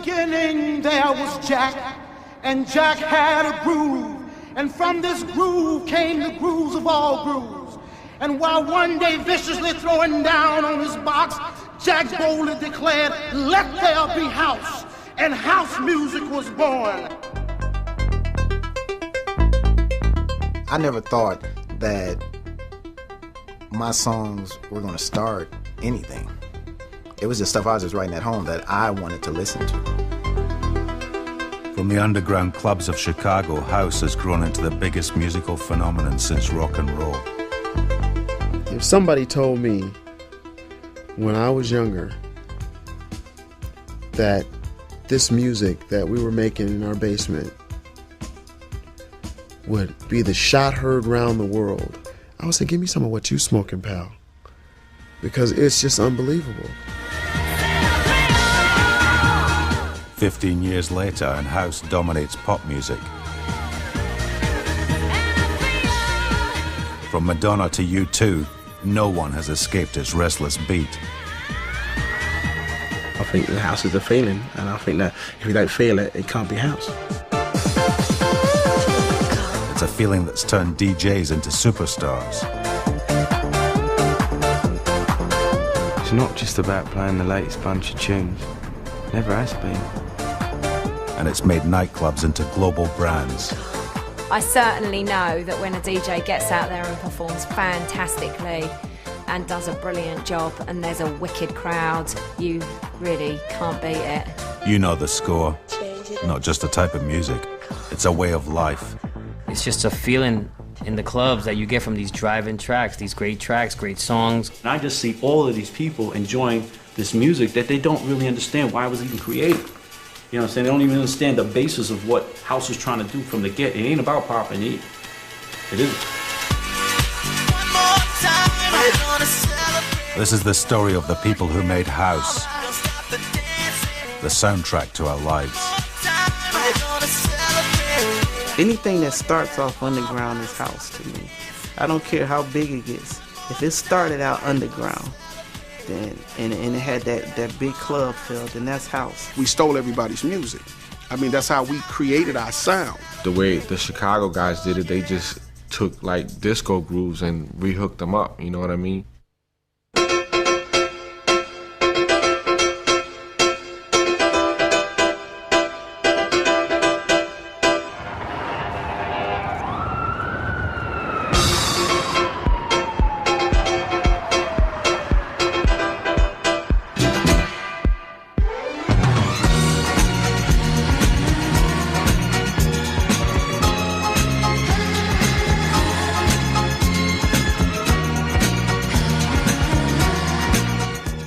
beginning there was Jack, and Jack had a groove, and from this groove came the grooves of all grooves. And while one day viciously throwing down on his box, Jack boldly declared, "Let there be house," and house music was born. I never thought that my songs were going to start anything. It was just stuff I was just writing at home that I wanted to listen to. From the underground clubs of Chicago, house has grown into the biggest musical phenomenon since rock and roll. If somebody told me when I was younger that this music that we were making in our basement would be the shot heard round the world, I would say, give me some of what you smoking, pal. Because it's just unbelievable. 15 years later, and house dominates pop music. From Madonna to U2, no one has escaped its restless beat. I think the house is a feeling, and I think that if you don't feel it, it can't be house. It's a feeling that's turned DJs into superstars. It's not just about playing the latest bunch of tunes. Never has been. And it's made nightclubs into global brands. I certainly know that when a DJ gets out there and performs fantastically and does a brilliant job and there's a wicked crowd, you really can't beat it. You know the score. Not just a type of music. It's a way of life. It's just a feeling in the clubs that you get from these drive-in tracks, these great tracks, great songs. And I just see all of these people enjoying this music that they don't really understand why it was even created. You know what I'm saying? They don't even understand the basis of what house is trying to do from the get. It ain't about popping it. It isn't. This is the story of the people who made house. The soundtrack to our lives. Anything that starts off underground is house to me. I don't care how big it gets. If it started out underground, then and it had that big club feel, then that's house. We stole everybody's music. I mean, that's how we created our sound. The way the Chicago guys did it, they just took like disco grooves and rehooked them up, you know what I mean?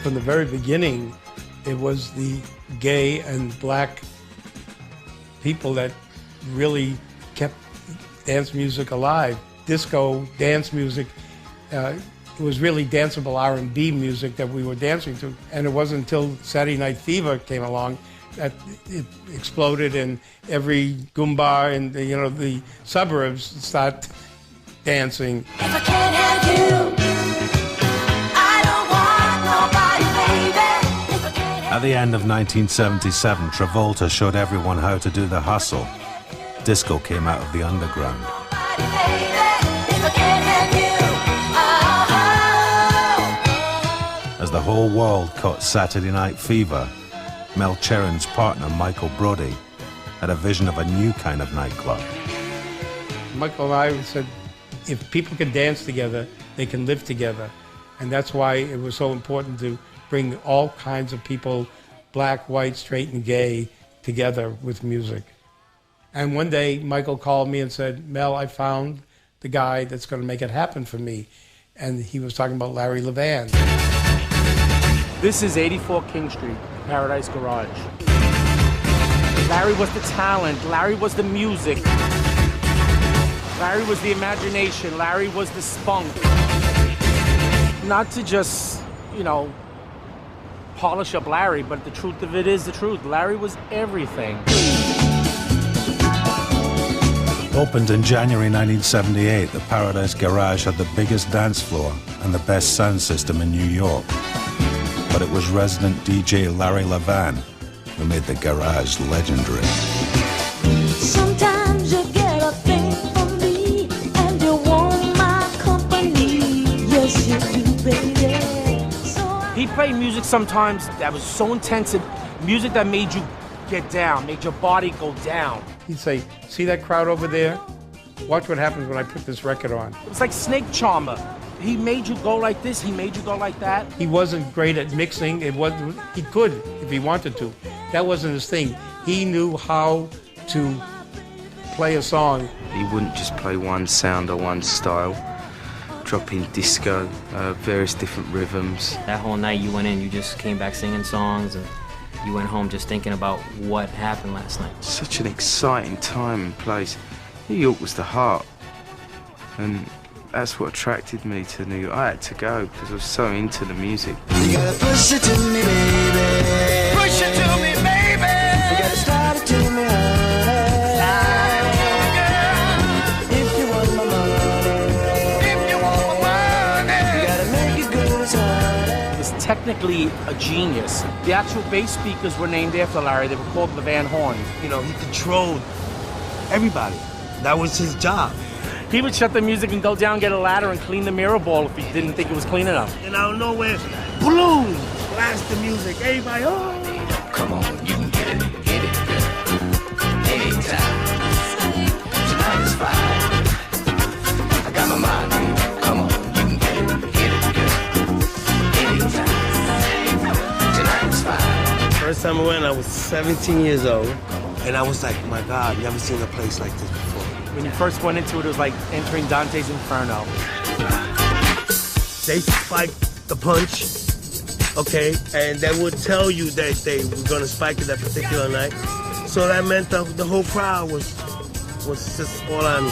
From the very beginning, it was the gay and black people that really kept dance music alive. Disco, dance music, it was really danceable R&B music that we were dancing to. And it wasn't until Saturday Night Fever came along that it exploded, and every Goomba in the suburbs start dancing. If I can't have you, I don't want nobody, baby. If I can't have At the end of 1977, Travolta showed everyone how to do the hustle. Disco came out of the underground. nobody, baby. If I can't have you, oh. As the whole world caught Saturday Night Fever, Mel Cheren's partner, Michael Brody, had a vision of a new kind of nightclub. Michael and I said, if people can dance together, they can live together. And that's why it was so important to bring all kinds of people, black, white, straight, and gay, together with music. And one day, Michael called me and said, Mel, I found the guy that's going to make it happen for me. And he was talking about Larry Levan. This is 84 King Street, Paradise Garage. Larry was the talent. Larry was the music. Larry was the imagination. Larry was the spunk. Not to just, polish up Larry, but the truth of it is the truth. Larry was everything. Opened in January 1978, the Paradise Garage had the biggest dance floor and the best sound system in New York. But it was resident DJ Larry Levan who made the garage legendary. Sometimes you get a thing from me, and you want my company. Yes, you do, baby. He played music sometimes that was so intensive, music that made you get down, made your body go down. He'd say, see that crowd over there? Watch what happens when I put this record on. It was like Snake Charmer. He made you go like this, he made you go like that. He wasn't great at mixing. He could if he wanted to. That wasn't his thing. He knew how to play a song. He wouldn't just play one sound or one style. Dropping disco, various different rhythms. That whole night you went in, you just came back singing songs, and you went home just thinking about what happened last night. Such an exciting time and place. New York was the heart, and that's what attracted me to New York. I had to go because I was so into the music. You gotta push it to me, baby. Push it to me, baby. You gotta start it to me, honey. Start it to me, girl. If you want my money. If you want my money. You gotta make it good as honey. He was technically a genius. The actual bass speakers were named after Larry. They were called the Van Horns. You know, he controlled everybody. That was his job. He would shut the music and go down, get a ladder, and clean the mirror ball if he didn't think it was clean enough. And out of nowhere, boom! Blast the music. Everybody, oh! Come on, you can get it, anytime. Tonight is fine. I got my mind on you. Come on, you can get it, anytime. Tonight is fine. First time I went, I was 17 years old. And I was like, my God, never seen a place like this before. When you first went into it, it was like entering Dante's Inferno. They spiked the punch, okay, and they would tell you that they were gonna spike it that particular night. So that meant the whole crowd was just all on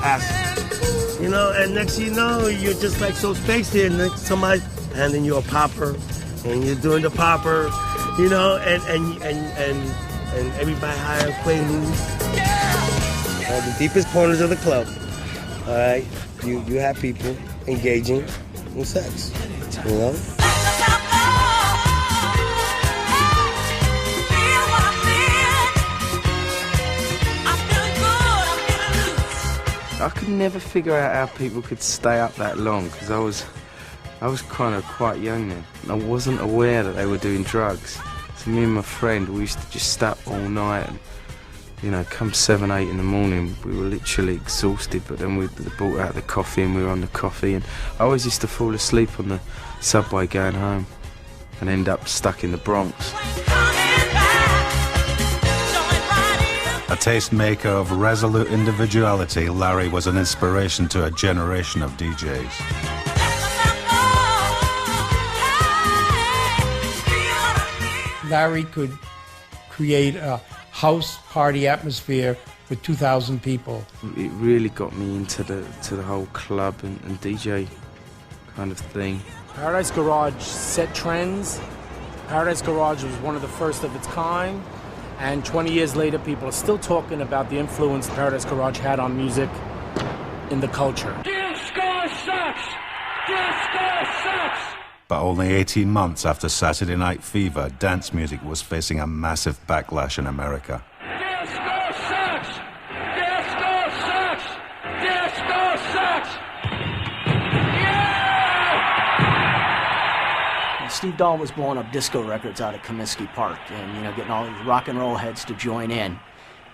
acid. You know, and next thing you know, you're just like so spaced here, and then somebody handing you a popper, and you're doing the popper, you know, and everybody hiring Quaaludes. The deepest corners of the club, all right, you have people engaging in sex, you know? I could never figure out how people could stay up that long because I was kind of quite young then. I wasn't aware that they were doing drugs. So me and my friend, we used to just stay up all night and, you know, come 7, 8 in the morning, we were literally exhausted, but then we brought out the coffee and we were on the coffee, and I always used to fall asleep on the subway going home and end up stuck in the Bronx. A tastemaker of resolute individuality, Larry was an inspiration to a generation of DJs. Larry could create a house party atmosphere with 2,000 people. It really got me into the whole club and DJ kind of thing. Paradise Garage set trends. Paradise Garage was one of the first of its kind. And 20 years later, people are still talking about the influence Paradise Garage had on music in the culture. Disco sucks! Disco sucks! But only 18 months after Saturday Night Fever, dance music was facing a massive backlash in America. Disco sucks! Disco sucks! Disco sucks! Yeah! Steve Dahl was blowing up disco records out at Comiskey Park and, you know, getting all these rock and roll heads to join in.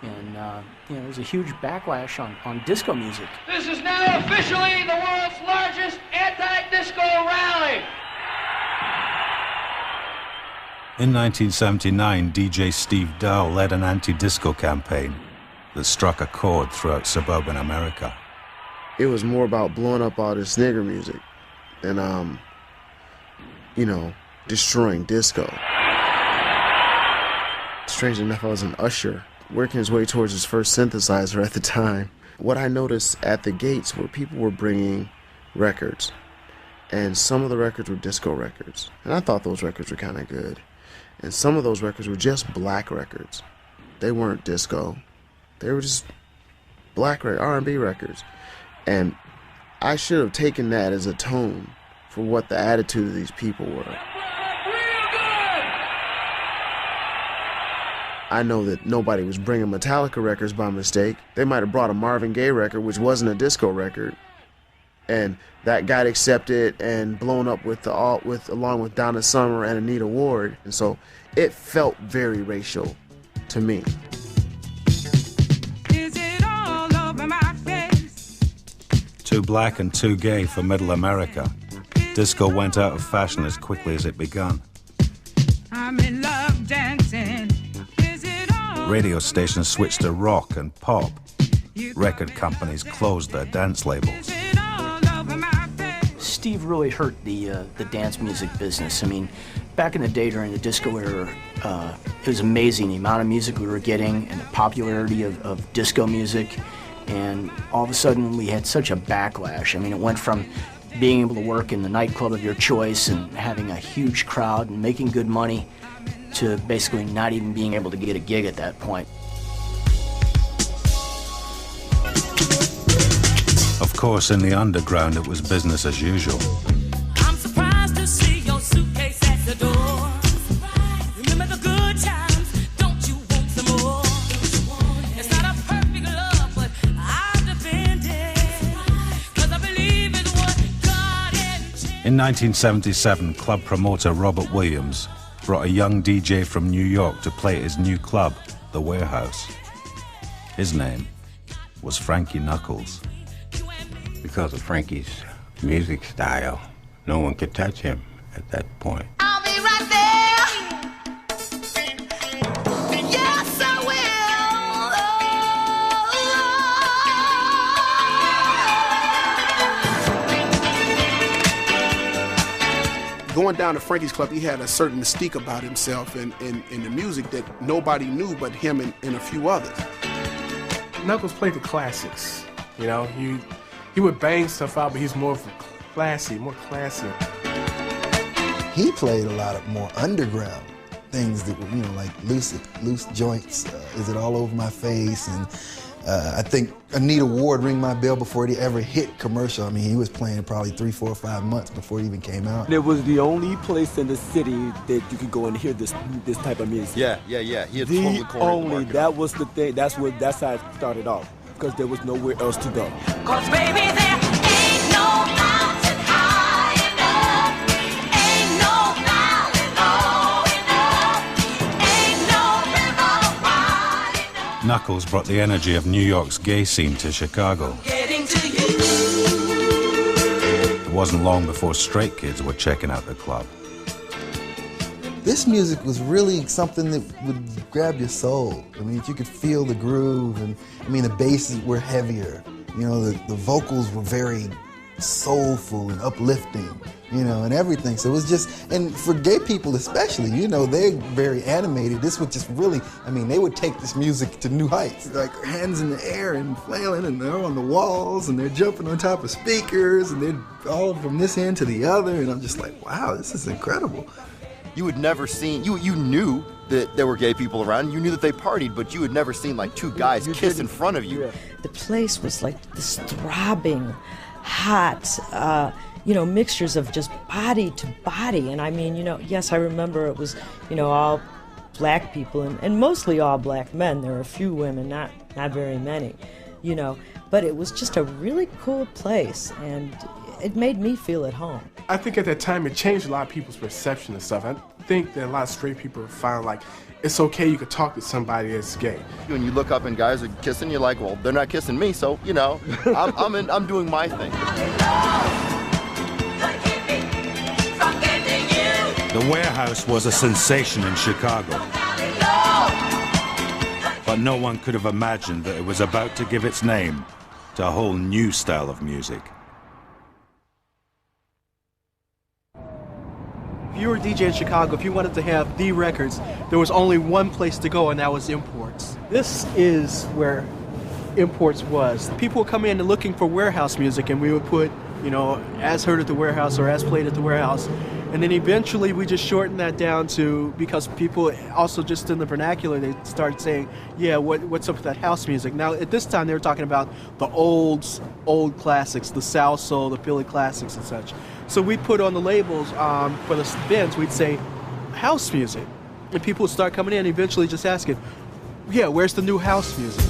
And, you know, there was a huge backlash on disco music. This is now officially the world's largest anti-disco rally! In 1979, DJ Steve Dahl led an anti-disco campaign that struck a chord throughout suburban America. It was more about blowing up all this nigger music and, you know, destroying disco. Strange enough, I was an usher, working his way towards his first synthesizer at the time. What I noticed at the gates were people were bringing records, and some of the records were disco records, and I thought those records were kind of good. And some of those records were just black records. They weren't disco. They were just black R&B records. And I should have taken that as a tone for what the attitude of these people were. I know that nobody was bringing Metallica records by mistake. They might have brought a Marvin Gaye record, which wasn't a disco record, and that got accepted and blown up along with Donna Summer and Anita Ward, and so it felt very racial to me. Is it all over my face? Too black and too gay for middle America, disco went out of fashion as quickly as it began. I'm in love dancing. Is it all? Radio stations switched to rock and pop. Record companies closed their dance labels. Steve really hurt the dance music business. I mean, back in the day during the disco era, it was amazing the amount of music we were getting and the popularity of disco music. And all of a sudden we had such a backlash. I mean, it went from being able to work in the nightclub of your choice and having a huge crowd and making good money to basically not even being able to get a gig at that point. Of course, in the underground, it was business as usual. I'm surprised to see your suitcase at the door. Remember the good times, don't you want some more? It's not a perfect love, but I'll defend it. 'Cause I believe it's what God intended. In 1977, club promoter Robert Williams brought a young DJ from New York to play at his new club, The Warehouse. His name was Frankie Knuckles. Because of Frankie's music style, no one could touch him at that point. I'll be right there. Yes, I will. Going down to Frankie's club, he had a certain mystique about himself and the music that nobody knew but him and a few others. Knuckles played the classics. You know, he would bang stuff out, but he's more classy. He played a lot of more underground things that were, you know, like loose joints. Is It All Over My Face? And I think Anita Ward Ring My Bell before it ever hit commercial. I mean, he was playing probably 3, 4, 5 months before it even came out. It was the only place in the city that you could go and hear this type of music. Yeah. He had totally cornered the market. That was the thing. That's how it started off, because there was nowhere else to go. 'Cause baby, there ain't no mountain high enough. Ain't no valley low enough. Ain't no river wide enough. Knuckles brought the energy of New York's gay scene to Chicago. Getting to you. It wasn't long before straight kids were checking out the club. This music was really something that would grab your soul. I mean, you could feel the groove, and I mean, the basses were heavier. You know, the vocals were very soulful and uplifting, you know, and everything. So it was just, and for gay people especially, you know, they're very animated. This would just really, I mean, they would take this music to new heights. Like hands in the air and flailing, and they're on the walls, and they're jumping on top of speakers, and they're all from this end to the other, and I'm just like, wow, this is incredible. You had never seen, you knew that there were gay people around, you knew that they partied, but you had never seen like two guys kiss in front of you. Yeah. The place was like this throbbing, hot, you know, mixtures of just body to body. And I mean, you know, yes, I remember it was, you know, all black people and mostly all black men. There were a few women, not very many, you know, but it was just a really cool place, and it made me feel at home. I think at that time it changed a lot of people's perception of stuff. I think that a lot of straight people found like it's okay, you could talk to somebody that's gay. When you look up and guys are kissing, you're like, well, they're not kissing me, so you know, I'm doing my thing. The Warehouse was a sensation in Chicago, but no one could have imagined that it was about to give its name to a whole new style of music. If you were a DJ in Chicago, if you wanted to have the records, there was only one place to go, and that was Imports. This is where Imports was. People would come in and looking for warehouse music, and we would put, you know, as heard at the warehouse or as played at the warehouse. And then eventually we just shortened that down to, because people also just in the vernacular, they started saying, yeah, what's up with that house music? Now at this time they were talking about the old classics, the South Soul, the Philly classics and such. So we'd put on the labels for the bins, we'd say house music. And people would start coming in, eventually just asking, Yeah, where's the new house music?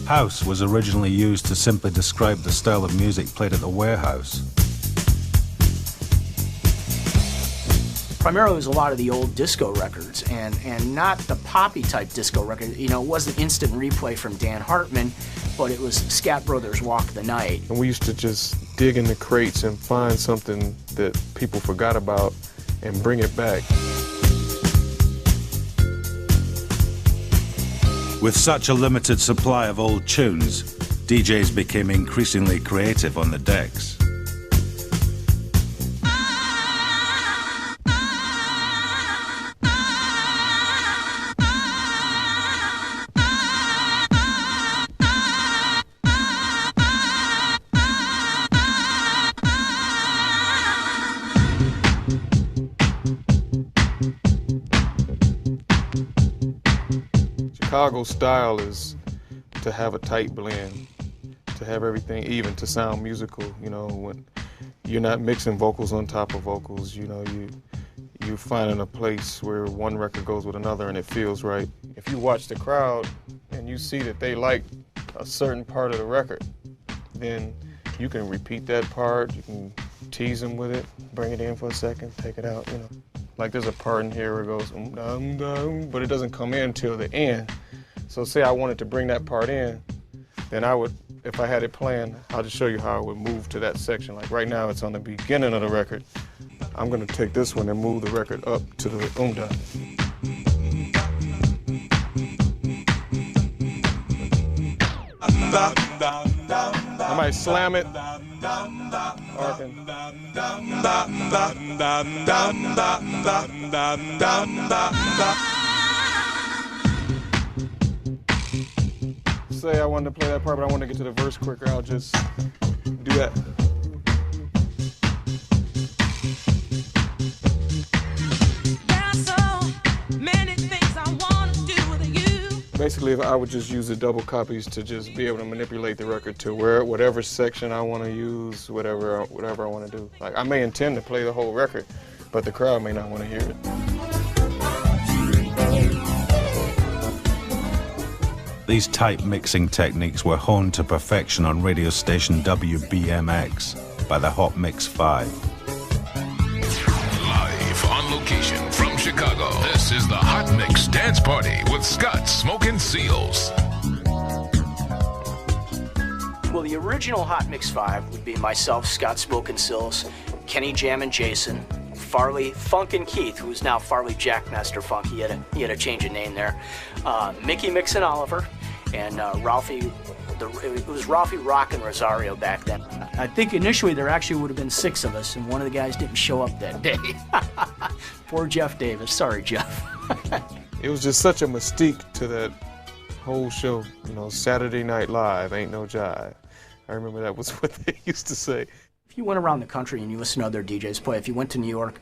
House was originally used to simply describe the style of music played at the warehouse. Primarily it was a lot of the old disco records and not the poppy type disco record. You know, it wasn't instant replay from Dan Hartman, but it was Scat Brothers' Walk the Night. And we used to just dig in the crates and find something that people forgot about and bring it back. With such a limited supply of old tunes, DJs became increasingly creative on the decks. Chicago style is to have a tight blend, to have everything even, to sound musical. You know, when you're not mixing vocals on top of vocals, you know, you're finding a place where one record goes with another and it feels right. If you watch the crowd and you see that they like a certain part of the record, then you can repeat that part, you can tease them with it, bring it in for a second, take it out, you know. Like there's a part in here where it goes, but it doesn't come in till the end. So say I wanted to bring that part in, then I would, if I had it planned, I'll just show you how I would move to that section. Like right now it's on the beginning of the record. I'm gonna take this one and move the record up to the umda. I might slam it, or I can. Say I wanted to play that part, but I want to get to the verse quicker, I'll just do that. Basically, if I would just use the double copies to just be able to manipulate the record to whatever section I want to use, whatever I want to do. Like I may intend to play the whole record, but the crowd may not want to hear it. These tight mixing techniques were honed to perfection on radio station WBMX by the Hot Mix 5. Live on location from Chicago, this is the Hot Mix Dance Party with Scott Smokin' Seals. Well, the original Hot Mix 5 would be myself, Scott Smokin' Seals, Kenny Jammin' Jason, Farley Funkin' Keith, who is now Farley Jackmaster Funk. He had a change of name there. Mickey Mixon Oliver, and Ralphie. It was Ralphie Rockin' Rosario back then. I think initially there actually would have been 6 of us, and one of the guys didn't show up that day. Poor Jeff Davis. Sorry, Jeff. It was just such a mystique to that whole show. You know, Saturday Night Live, ain't no jive. I remember that was what they used to say. If you went around the country and you listened to other DJs play, if you went to New York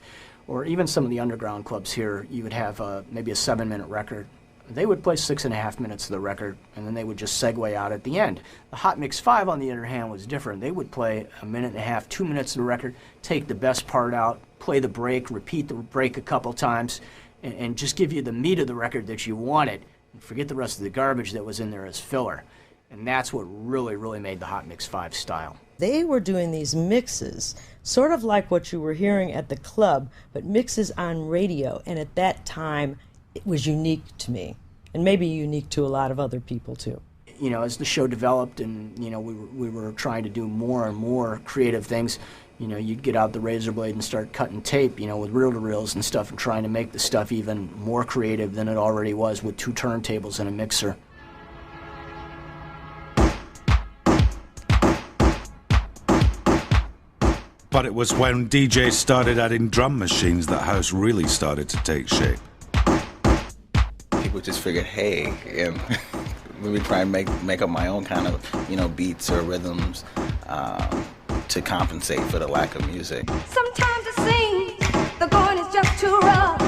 or even some of the underground clubs here, you would have maybe a 7-minute record. They would play 6.5 minutes of the record, and then they would just segue out at the end. The Hot Mix 5, on the other hand, was different. They would play 1.5 minutes, 2 minutes of the record, take the best part out, play the break, repeat the break a couple times, and just give you the meat of the record that you wanted, and forget the rest of the garbage that was in there as filler. And that's what really, really made the Hot Mix 5 style. They were doing these mixes, sort of like what you were hearing at the club, but mixes on radio, and at that time, it was unique to me, and maybe unique to a lot of other people too. You know, as the show developed and, you know, we were trying to do more and more creative things, you know, you'd get out the razor blade and start cutting tape, you know, with reel-to-reels and stuff and trying to make the stuff even more creative than it already was with 2 turntables and a mixer. But it was when DJs started adding drum machines that house really started to take shape. People just figured, hey, let me try and make up my own kind of, you know, beats or rhythms to compensate for the lack of music. Sometimes it seems the going is just too rough,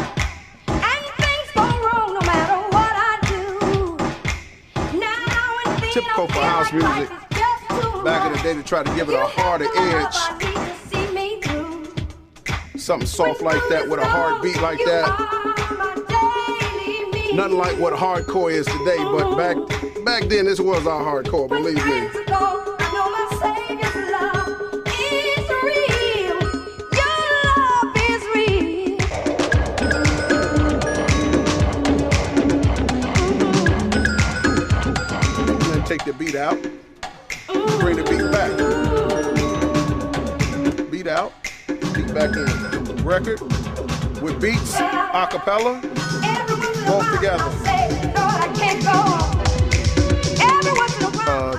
and things go wrong no matter what I do. Now and Typical for house music back in the day to try to give it a harder edge. something soft like that with a hard beat like that. Nothing like what hardcore is today, but back then this was our hardcore, believe me. Take the beat out, bring the beat back. Beat out, beat back in. Record with beats, a cappella, both together.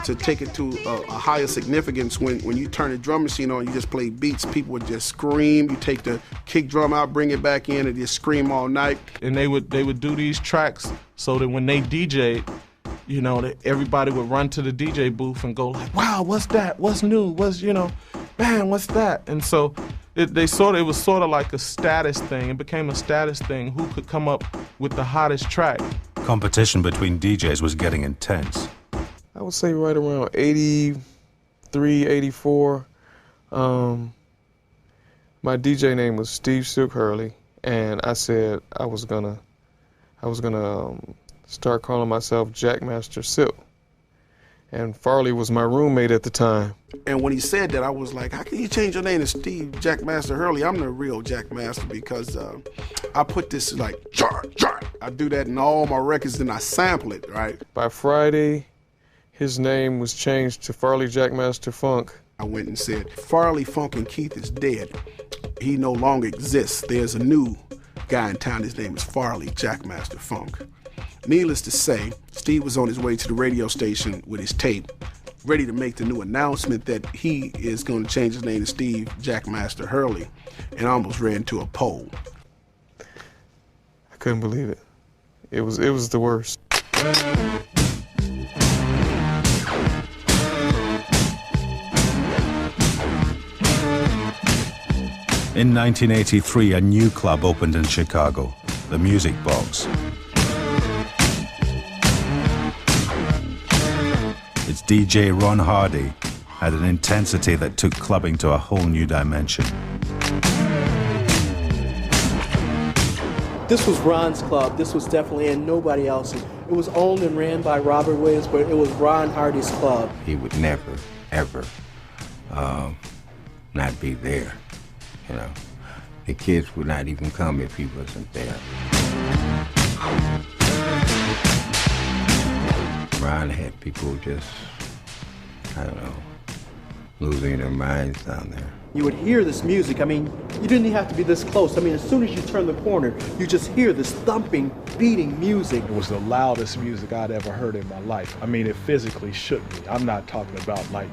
To take it to a higher significance, when you turn the drum machine on, you just play beats, people would just scream. You take the kick drum out, bring it back in, and just scream all night. And they would do these tracks so that when they DJ'd, you know, that everybody would run to the DJ booth and go like, wow, what's that? What's new? Man, what's that? And so it was sort of like a status thing. It became a status thing. Who could come up with the hottest track? Competition between DJs was getting intense. I would say right around 83, 84. My DJ name was Steve Silk Hurley, and I said I was gonna start calling myself Jackmaster Silk. And Farley was my roommate at the time. And when he said that, I was like, how can you change your name to Steve Jackmaster Hurley? I'm the real Jackmaster because I put this like, I do that in all my records, then I sample it, right? By Friday, his name was changed to Farley Jackmaster Funk. I went and said, Farley Funk and Keith is dead. He no longer exists. There's a new guy in town. His name is Farley Jackmaster Funk. Needless to say, Steve was on his way to the radio station with his tape, ready to make the new announcement that he is going to change his name to Steve Jackmaster Hurley, and almost ran into a pole. I couldn't believe it. It was the worst. In 1983, a new club opened in Chicago, the Music Box. Its DJ Ron Hardy had an intensity that took clubbing to a whole new dimension. This was Ron's club. This was definitely, and nobody else's. It was owned and ran by Robert Williams, but it was Ron Hardy's club. He would never, ever not be there. You know, the kids would not even come if he wasn't there. Ron had people just, I don't know, losing their minds down there. You would hear this music. I mean, you didn't have to be this close. I mean, as soon as you turn the corner, you just hear this thumping, beating music. It was the loudest music I'd ever heard in my life. I mean, it physically shook me. I'm not talking about like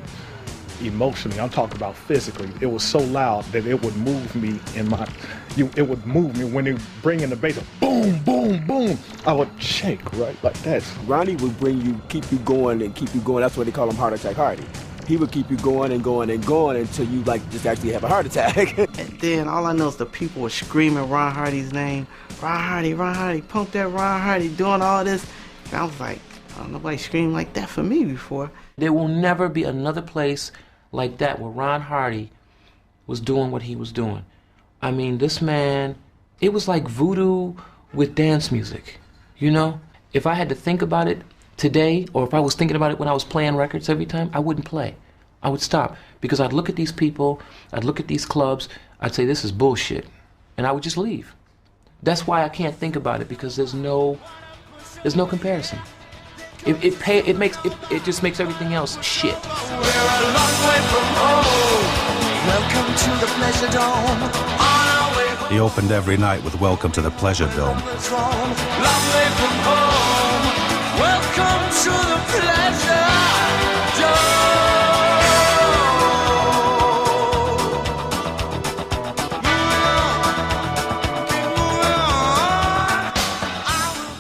emotionally, I'm talking about physically. It was so loud that it would move me it would move me when they bring in the bass, boom, boom, boom. I would shake, right, like that. Ronnie would keep you going and keep you going. That's why they call him Heart Attack Hardy. He would keep you going and going and going until you like just actually have a heart attack. And then all I know is the people were screaming Ron Hardy's name. Ron Hardy, pump that Ron Hardy, doing all this. And I was like, oh, nobody screamed like that for me before. There will never be another place like that where Ron Hardy was doing what he was doing. I mean, this man, it was like voodoo with dance music, you know? If I had to think about it today, or if I was thinking about it when I was playing records every time, I wouldn't play. I would stop, because I'd look at these people, I'd look at these clubs, I'd say, this is bullshit, and I would just leave. That's why I can't think about it, because there's no comparison. It just makes everything else shit. We're a long way from home. Welcome to the Pleasure Dome. On our way home. He opened every night with Welcome to the Pleasure Dome. Long way from home. Welcome to the Pleasure Dome.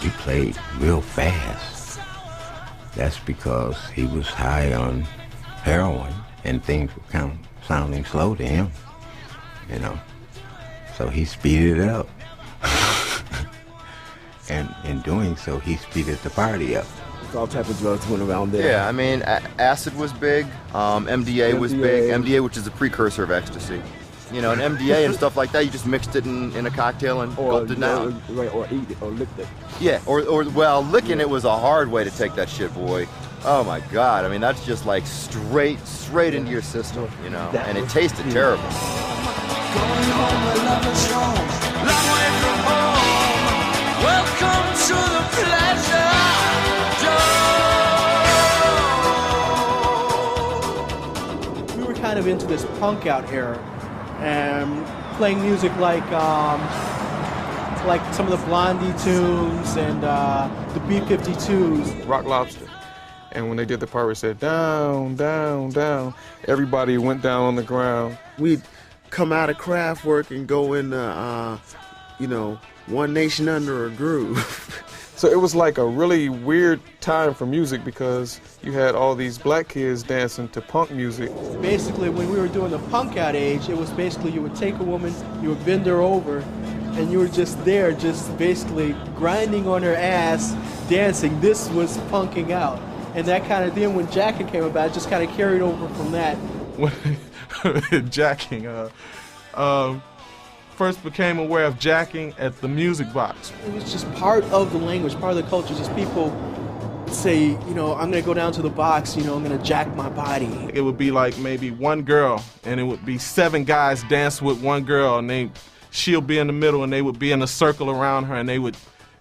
He played real fast. That's because he was high on heroin and things were kind of sounding slow to him, you know. So he speeded it up. And in doing so, he speeded the party up. All type of drugs went around there. Yeah, I mean, acid was big, MDA was big. MDA, which is a precursor of ecstasy. You know, an MDA and stuff like that, you just mixed it in a cocktail and gulped it down. Or eat it, or licked it. Yeah, or well, licking it was a hard way to take that shit, boy. Oh my God, I mean, that's just like straight into your system, you know, and it tasted terrible. Going home, my love is home. Long way from home. Welcome to the pleasure We were kind of into this punk out era, and playing music like some of the Blondie tunes and the B-52s. Rock Lobster. And when they did the part where it said down, down, down, everybody went down on the ground. We'd come out of craft work and go into, One Nation Under a Groove. So it was like a really weird time for music because you had all these black kids dancing to punk music. Basically, when we were doing the punk out age, it was basically you would take a woman, you would bend her over, and you were just there, just basically grinding on her ass, dancing. This was punking out. And that kind of, then when jacking came about, it just kind of carried over from that. Jacking, first became aware of jacking at the music box. It was just part of the language, part of the culture. Just people say, I'm going to go down to the box, I'm going to jack my body. It would be like maybe one girl, and it would be 7 guys dance with one girl, and she'll be in the middle, and they would be in a circle around her, and they would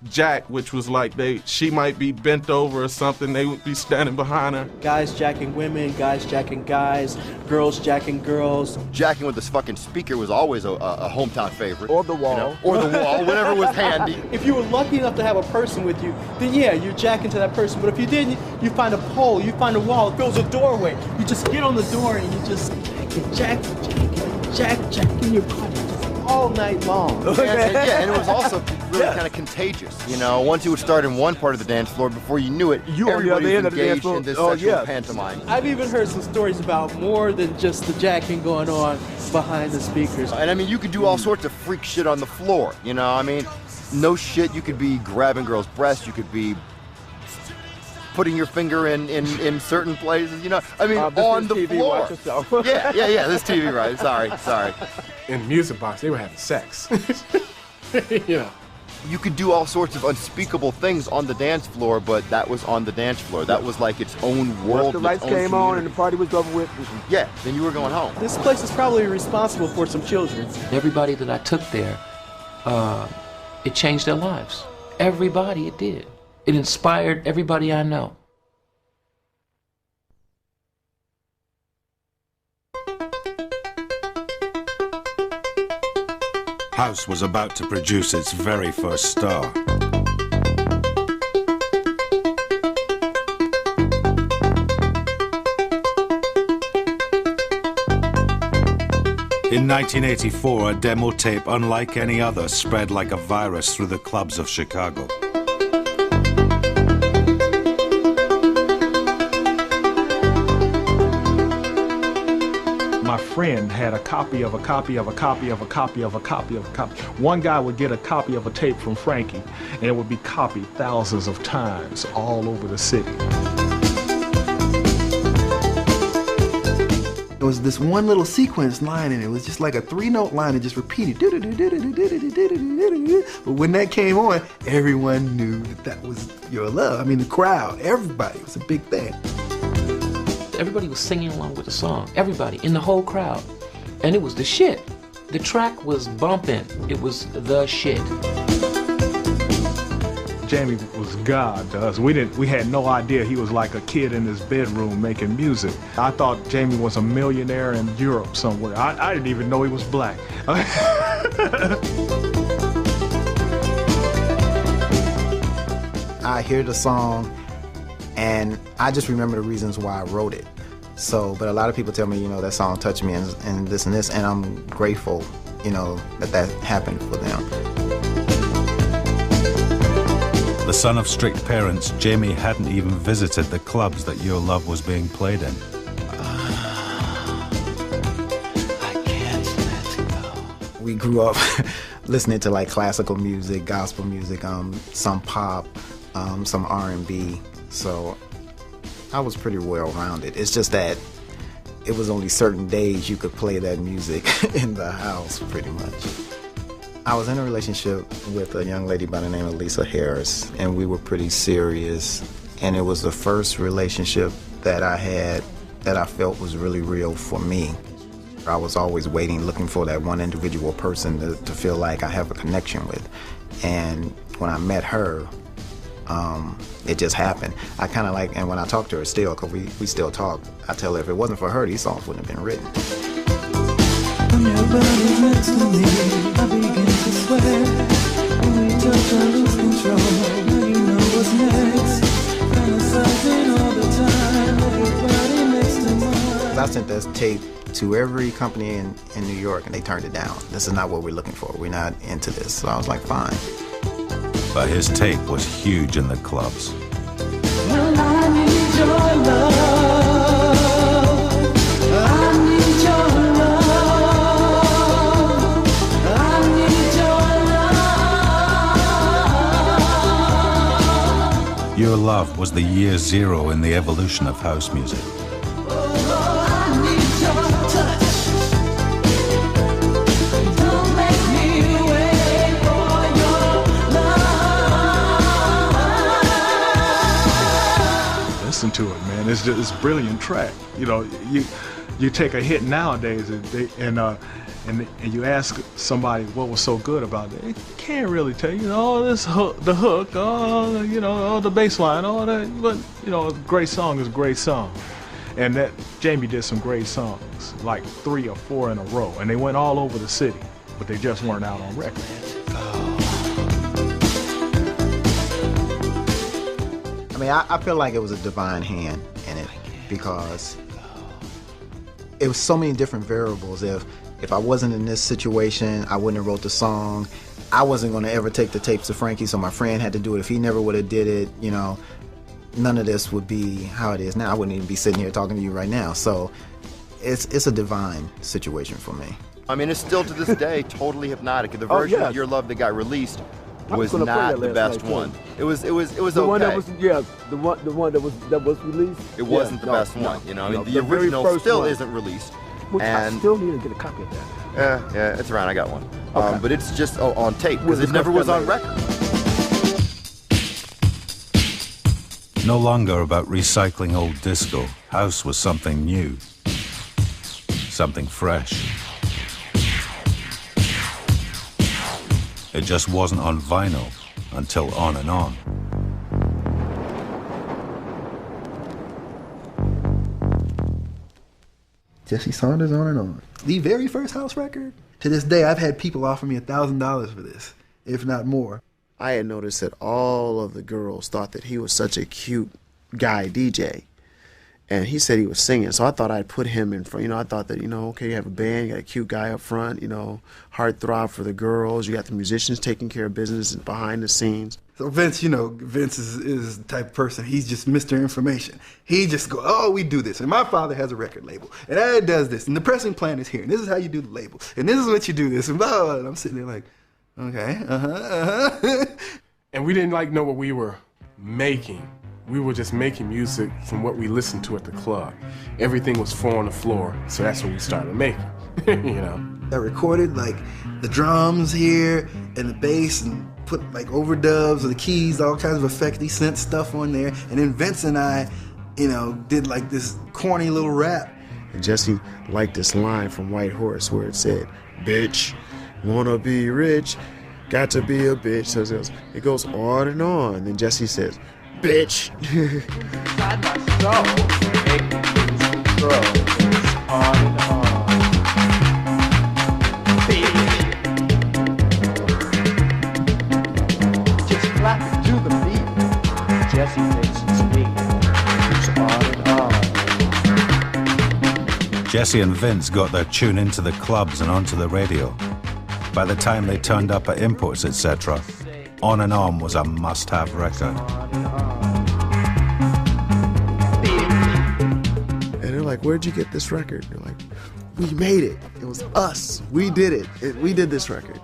jack, which was like she might be bent over or something, they would be standing behind her. Guys jacking women, guys jacking guys, girls jacking girls. Jacking with this fucking speaker was always a hometown favorite. Or the wall. Or the wall, whatever was handy. If you were lucky enough to have a person with you, then yeah, you're jacking to that person. But if you didn't, you find a pole, you find a wall, it fills a doorway. You just get on the door and you just jack in your body all night long. And it was also really kind of contagious. Once you would start in one part of the dance floor, before you knew it, everybody was engaged in this sexual pantomime. I've even heard some stories about more than just the jacking going on behind the speakers. And I mean, you could do all sorts of freak shit on the floor. No shit, you could be grabbing girls' breasts, you could be putting your finger in certain places, on the floor. Yeah, this TV, right? Sorry. In the music box, they were having sex. You could do all sorts of unspeakable things on the dance floor, but that was on the dance floor. That was like its own world. Once the lights came on and the party was over with. Yeah, then you were going home. This place is probably responsible for some children. Everybody that I took there, it changed their lives. Everybody, it did. It inspired everybody I know. House was about to produce its very first star. In 1984, a demo tape unlike any other spread like a virus through the clubs of Chicago. My friend had a copy of a copy of a copy of a copy of a copy of a copy. One guy would get a copy of a tape from Frankie, and it would be copied thousands of times all over the city. There was this one little sequence line, and it was just like a 3-note line that just repeated. But when that came on, everyone knew that was Your Love. I mean, the crowd, everybody, it was a big thing. Everybody was singing along with the song. Everybody, in the whole crowd. And it was the shit. The track was bumping. It was the shit. Jamie was God to us. We had no idea he was like a kid in his bedroom making music. I thought Jamie was a millionaire in Europe somewhere. I didn't even know he was black. I hear the song and I just remember the reasons why I wrote it. So, but a lot of people tell me, that song touched me and this, and I'm grateful, that happened for them. The son of strict parents, Jamie hadn't even visited the clubs that Your Love was being played in. We grew up listening to like classical music, gospel music, some pop, some R&B. So I was pretty well rounded. It's just that it was only certain days you could play that music in the house, pretty much. I was in a relationship with a young lady by the name of Lisa Harris, and we were pretty serious. And it was the first relationship that I had that I felt was really real for me. I was always waiting, looking for that one individual person to feel like I have a connection with. And when I met her, it just happened. I kind of like, and when I talk to her still, because we still talk, I tell her if it wasn't for her, these songs wouldn't have been written. When your body's next to me, I begin to sweat. When we touch, I lose control. Now you know what's next. Fantasizing all the time, your body next to mine. I sent this tape to every company in New York, and they turned it down. This is not what we're looking for. We're not into this. So I was like, fine. But his tape was huge in the clubs. Well, I need your love. I need your love. I need your love. Your Love was the year zero in the evolution of house music. I need your touch. Don't make me wait for your love. Listen to it, man. It's a brilliant track. You know, you take a hit nowadays and you ask somebody what was so good about it. They can't really tell you. Oh, this hook, the hook, oh, the bass line, all that. But a great song is a great song. And that Jamie did some great songs, like 3 or 4 in a row, and they went all over the city, but they just weren't out on record. I mean, I feel like it was a divine hand in it because it was so many different variables. If I wasn't in this situation, I wouldn't have wrote the song. I wasn't going to ever take the tapes to Frankie, so my friend had to do it. If he never would have did it, none of this would be how it is now. I wouldn't even be sitting here talking to you right now. So it's a divine situation for me. I mean, it's still to this day totally hypnotic. The version of Your Love that got released was not the best one. It was the okay. One that was, the one that was released. It wasn't the best one. I mean, the original still isn't released. Which and I still need to get a copy of that. Yeah, it's around. I got one. Okay. But it's just on tape because it never was on record. No longer about recycling old disco, house was something new, something fresh. It just wasn't on vinyl until On and On. Jesse Saunders, On and On. The very first house record. To this day, I've had people offer me $1,000 for this, if not more. I had noticed that all of the girls thought that he was such a cute guy DJ. And he said he was singing, so I thought I'd put him in front. I thought that, okay, you have a band, you got a cute guy up front, heartthrob for the girls. You got the musicians taking care of business behind the scenes. So Vince, Vince is the type of person, he's just Mr. Information. He just go, oh, we do this. And my father has a record label. And it does this. And the pressing plan is here. And this is how you do the label. And this is what you do this. And blah, blah, blah. And I'm sitting there like, okay, And we didn't know what we were making. We were just making music from what we listened to at the club. Everything was 4 on the floor, so that's what we started making, I recorded the drums here and the bass and put overdubs or the keys, all kinds of effecty synth stuff on there. And then Vince and I, did this corny little rap. And Jesse liked this line from White Horse where it said, "Bitch, wanna be rich, got to be a bitch." So it goes on and on. And then Jesse says, "Bitch." On and on. Just clap it to the beat. Jesse thinks it's neat. It's on and on. Jesse and Vince got their tune into the clubs and onto the radio. By the time they turned up at Imports, etc., On and On was a must-have record. And they're like, "Where'd you get this record?" They're like, "We made it. It was us. We did it. We did this record."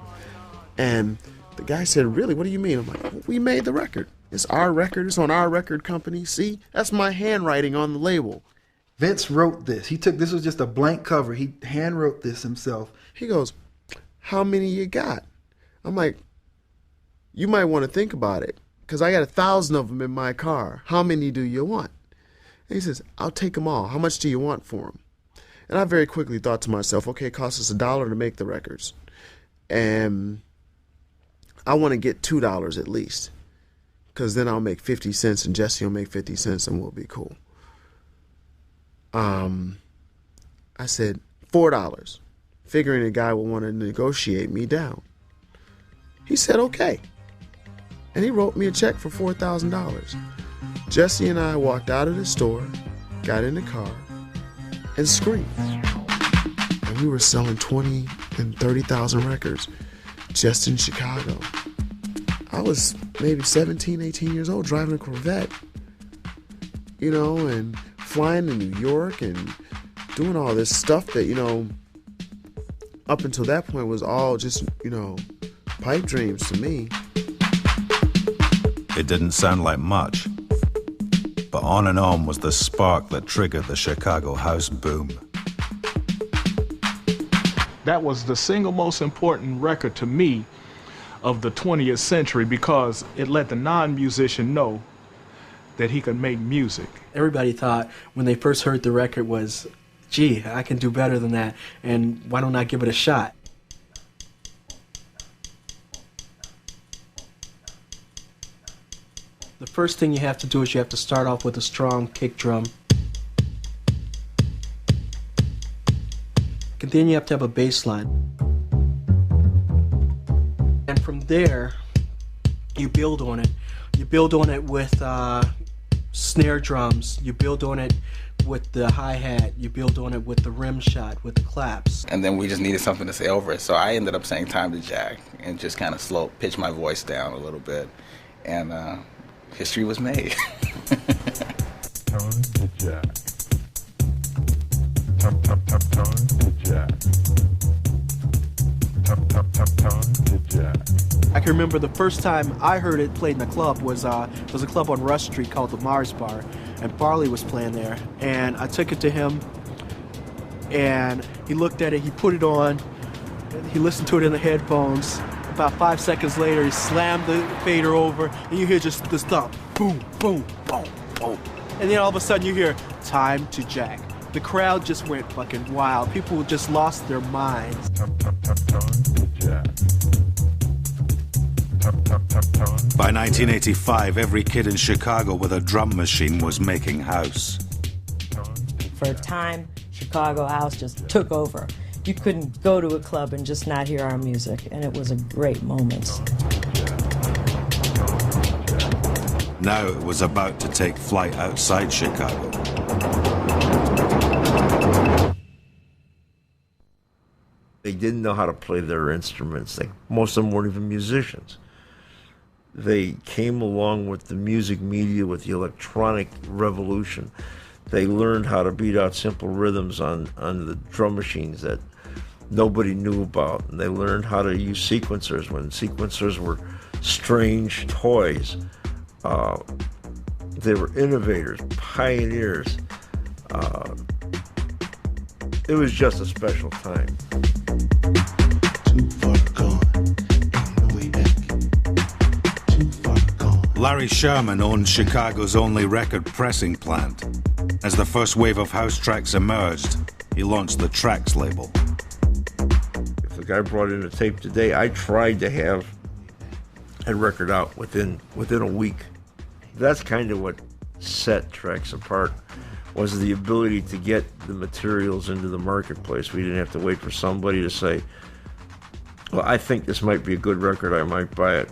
And the guy said, "Really? What do you mean?" I'm like, "We made the record. It's our record. It's on our record company. See, that's my handwriting on the label." Vince wrote this. This was just a blank cover. He hand wrote this himself. He goes, how many you got? I'm like, you might want to think about it, because I got 1,000 of them in my car. How many do you want? And he says, I'll take them all. How much do you want for them? And I very quickly thought to myself, okay, it costs us $1 to make the records. And I want to get $2 at least, because then I'll make 50 cents and Jesse will make 50 cents and we'll be cool. I said $4, figuring the guy would want to negotiate me down. He said, okay. And he wrote me a check for $4,000. Jesse and I walked out of the store, got in the car, and screamed. And we were selling 20 and 30,000 records just in Chicago. I was maybe 17, 18 years old driving a Corvette, you know, and flying to New York and doing all this stuff that, you know, up until that point was all just, you know, pipe dreams to me. It didn't sound like much, but On and On was the spark that triggered the Chicago house boom. That was the single most important record to me of the 20th century, because it let the non-musician know that he could make music. Everybody thought when they first heard the record was, gee, I can do better than that, and why don't I give it a shot? The first thing you have to do is you have to start off with a strong kick drum. And then you have to have a bass line. And from there, you build on it. You build on it with snare drums. You build on it with the hi-hat. You build on it with the rim shot, with the claps. And then we just needed something to say over it. So I ended up saying Time to Jack and just kind of pitch my voice down a little bit. And history was made. Time to Jack. Time to Jack. Time to Jack. I can remember the first time I heard it played in a club was a club on Rush Street called the Mars Bar, and Farley was playing there. And I took it to him, and he looked at it, he put it on, he listened to it in the headphones. About 5 seconds later, he slammed the fader over, and you hear just this thump, boom, boom, boom, boom. And then all of a sudden you hear, Time to Jack. The crowd just went fucking wild. People just lost their minds. Time to Jack. By 1985, every kid in Chicago with a drum machine was making house. For a time, Chicago house just took over. You couldn't go to a club and just not hear our music, and it was a great moment. Now it was about to take flight outside Chicago. They didn't know how to play their instruments. Most of them weren't even musicians. They came along with the music media, with the electronic revolution. They learned how to beat out simple rhythms on the drum machines that nobody knew about. And they learned how to use sequencers when sequencers were strange toys. They were innovators, pioneers. It was just a special time. Larry Sherman owned Chicago's only record pressing plant. As the first wave of house tracks emerged, he launched the Trax label. If the guy brought in a tape today, I tried to have a record out within a week. That's kind of what set Trax apart, was the ability to get the materials into the marketplace. We didn't have to wait for somebody to say, well, I think this might be a good record, I might buy it.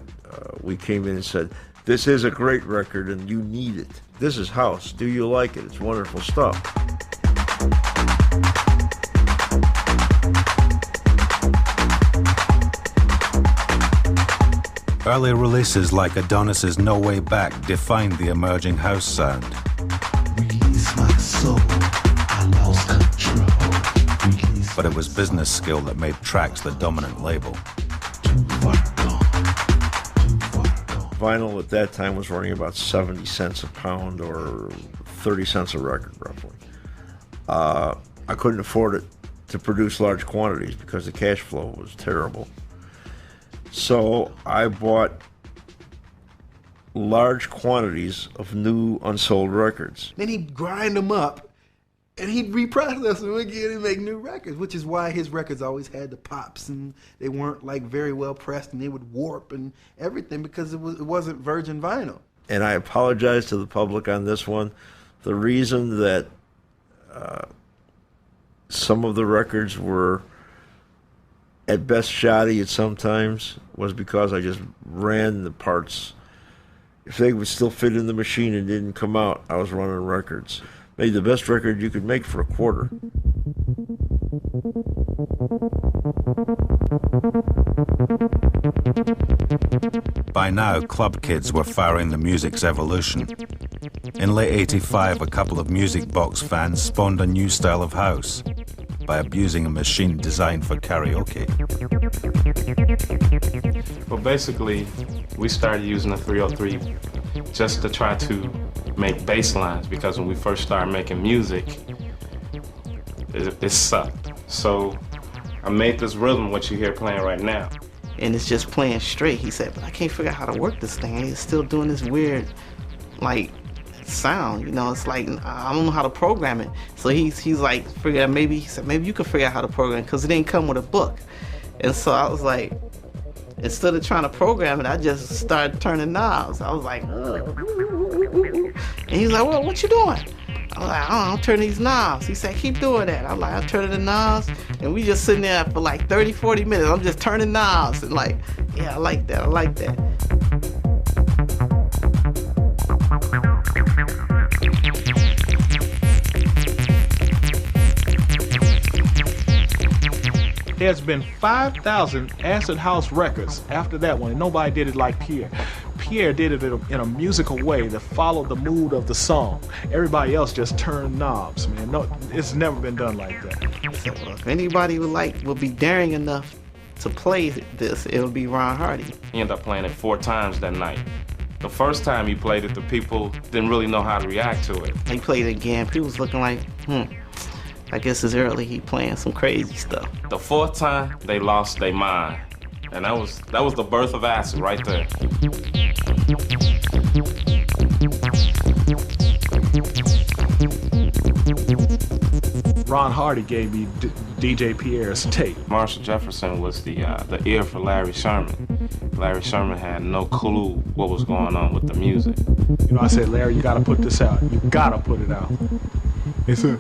We came in and said, this is a great record and you need it. This is house. Do you like it? It's wonderful stuff. Early releases like Adonis's No Way Back defined the emerging house sound. Release my soul, I lost control. But it was business skill that made Trax the dominant label. Vinyl at that time was running about 70 cents a pound or 30 cents a record, roughly. I couldn't afford it to produce large quantities because the cash flow was terrible. So I bought large quantities of new unsold records. Then he'd grind them up, and he'd reprocess them again and make new records, which is why his records always had the pops, and they weren't like very well pressed, and they would warp and everything because it wasn't virgin vinyl. And I apologize to the public on this one. The reason that some of the records were at best shoddy at sometimes was because I just ran the parts. If they would still fit in the machine and didn't come out, I was running records. Made the best record you could make for a quarter. By now, club kids were firing the music's evolution. In late '85, a couple of music box fans spawned a new style of house by abusing a machine designed for karaoke. Well, basically, we started using the 303 just to try to make bass lines, because when we first started making music, it sucked. So I made this rhythm, what you hear playing right now. And it's just playing straight. He said, but I can't figure out how to work this thing. It's still doing this weird, like, sound, you know. It's like, I don't know how to program it. So he's like, he said, maybe you can figure out how to program it, because it didn't come with a book. And so I was like, instead of trying to program it, I just started turning knobs. I was like, ugh. And he's like, well, what you doing? I was like, I'm turning these knobs. He said, keep doing that. I'm like, I'm turning the knobs. And we just sitting there for like 30, 40 minutes. I'm just turning knobs. And like, yeah, I like that. I like that. There's been 5,000 acid house records after that one, and nobody did it like Pierre. Pierre did it in a musical way that followed the mood of the song. Everybody else just turned knobs, man. No, it's never been done like that. So if anybody would be daring enough to play this, it would be Ron Hardy. He ended up playing it 4 times that night. The first time he played it, the people didn't really know how to react to it. He played it again. People was looking like, I guess it's early. He playing some crazy stuff. The 4th time, they lost their mind. And that was the birth of acid right there. Ron Hardy gave me DJ Pierre's tape. Marshall Jefferson was the ear for Larry Sherman. Larry Sherman had no clue what was going on with the music. You know, I said, Larry, you gotta put this out. You gotta put it out. He said,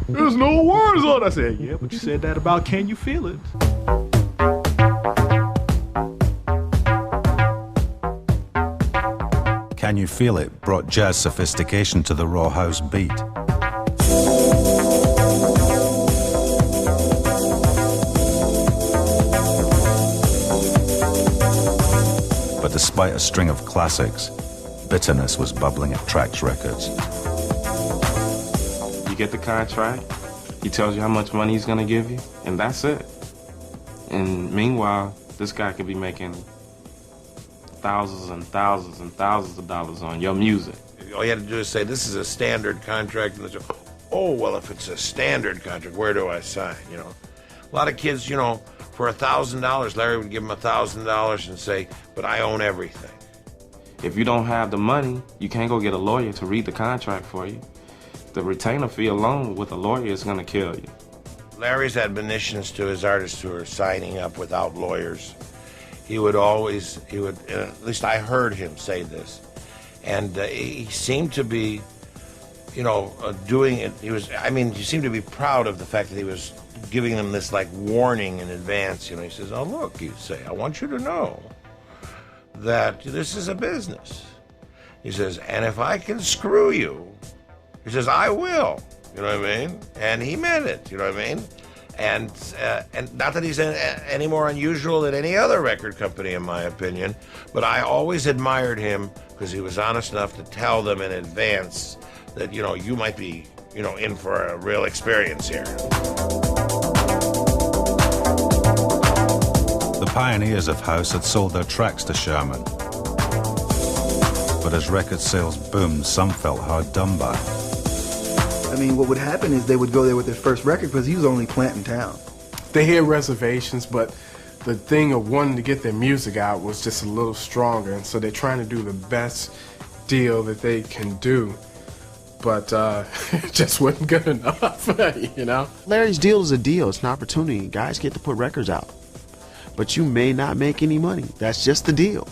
there's no words on it. I said, yeah, but you said that about Can You Feel It? Can You Feel It brought jazz sophistication to the raw house beat. But despite a string of classics, bitterness was bubbling at Trax Records. You get the contract, he tells you how much money he's gonna give you, and that's it. And meanwhile, this guy could be making thousands and thousands and thousands of dollars on your music. All you had to do is say, this is a standard contract, and they say, oh, well, if it's a standard contract, where do I sign, you know? A lot of kids, you know, for $1,000, Larry would give them $1,000 and say, but I own everything. If you don't have the money, you can't go get a lawyer to read the contract for you. The retainer fee alone with a lawyer is gonna kill you. Larry's admonitions to his artists who are signing up without lawyers, he would, at least I heard him say this, and he seemed to be, you know, doing it. He seemed to be proud of the fact that he was giving them this, like, warning in advance. You know, he says, oh, look, you say, I want you to know that this is a business. He says, and if I can screw you, he says, I will. You know what I mean? And he meant it, you know what I mean? And not that he's any more unusual than any other record company, in my opinion, but I always admired him because he was honest enough to tell them in advance that, you know, you might be, you know, in for a real experience here. The pioneers of house had sold their tracks to Sherman. But as record sales boomed, some felt hard done by. I mean, what would happen is they would go there with their first record because he was the only plant in town. They had reservations, but the thing of wanting to get their music out was just a little stronger, and so they're trying to do the best deal that they can do. But it just wasn't good enough, you know? Larry's deal is a deal. It's an opportunity. Guys get to put records out. But you may not make any money. That's just the deal.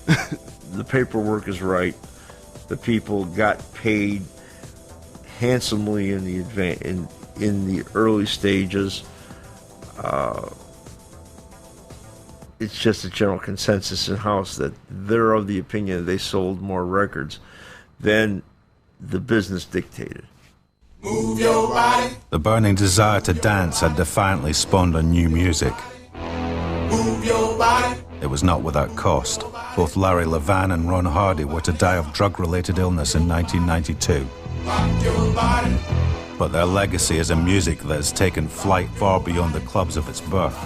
The paperwork is right. The people got paid handsomely in the early stages. It's just a general consensus in house that they're of the opinion that they sold more records than the business dictated. Move your body. The burning desire to dance had defiantly spawned on new music. Move your body. It was not without cost. Both Larry Levan and Ron Hardy were to die of drug-related illness in 1992. Rock your body. But their legacy is a music that has taken flight far beyond the clubs of its birth.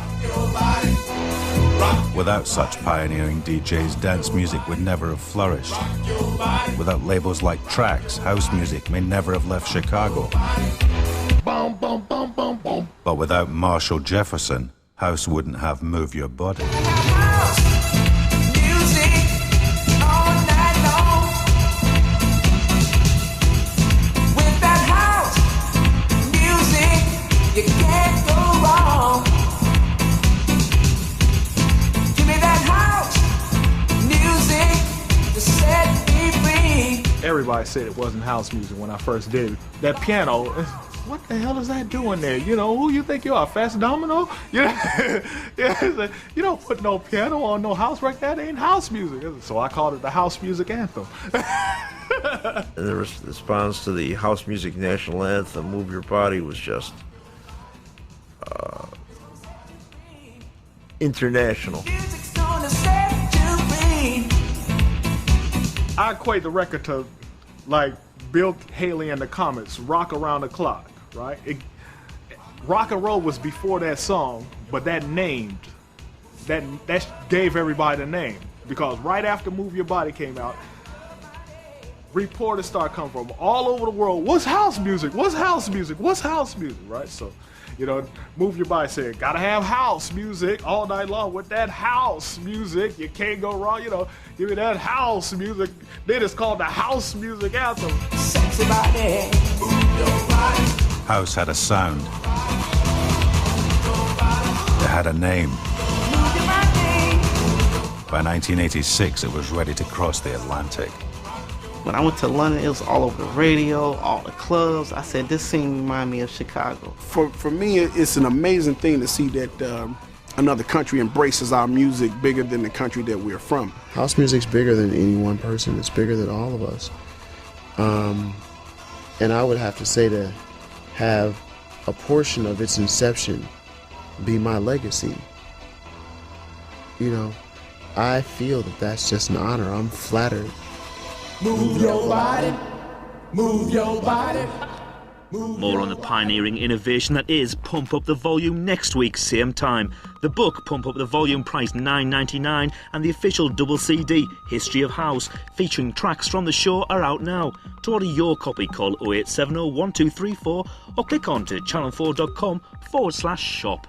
Without such pioneering DJs, dance music would never have flourished. Without labels like Trax, house music may never have left Chicago. But without Marshall Jefferson, house wouldn't have Move Your Body. You can't go wrong. Give me that house music to set me free. Everybody said it wasn't house music when I first did it. That piano, what the hell is that doing there? You know, who you think you are, Fast Domino? You know, yeah, you don't put no piano on no house record. That ain't house music. So I called it the house music anthem. And the response to the house music national anthem, Move Your Body, was just international. I equate the record to like Bill Haley and the Comets, Rock Around the Clock, right? Rock and roll was before that song, but that gave everybody the name, because right after Move Your Body came out, reporters started coming from all over the world. What's house music? What's house music? What's house music? Right? So, you know, Move Your Body said, gotta have house music all night long. With that house music, you can't go wrong. You know, give me that house music. Then it's called the house music anthem. Sexy body, move your body. House had a sound. It had a name. By 1986, it was ready to cross the Atlantic. When I went to London, it was all over the radio, all the clubs. I said, this scene remind me of Chicago. For me, it's an amazing thing to see that another country embraces our music bigger than the country that we're from. House music's bigger than any one person. It's bigger than all of us. And I would have to say to have a portion of its inception be my legacy. You know, I feel that that's just an honor. I'm flattered. Move your body, move your body. More on the pioneering innovation that is Pump Up the Volume next week, same time. The book, Pump Up the Volume, priced $9.99, and the official double CD, History of House, featuring tracks from the show, are out now. To order your copy, call 0870 1234 or click on to channel4.com/shop.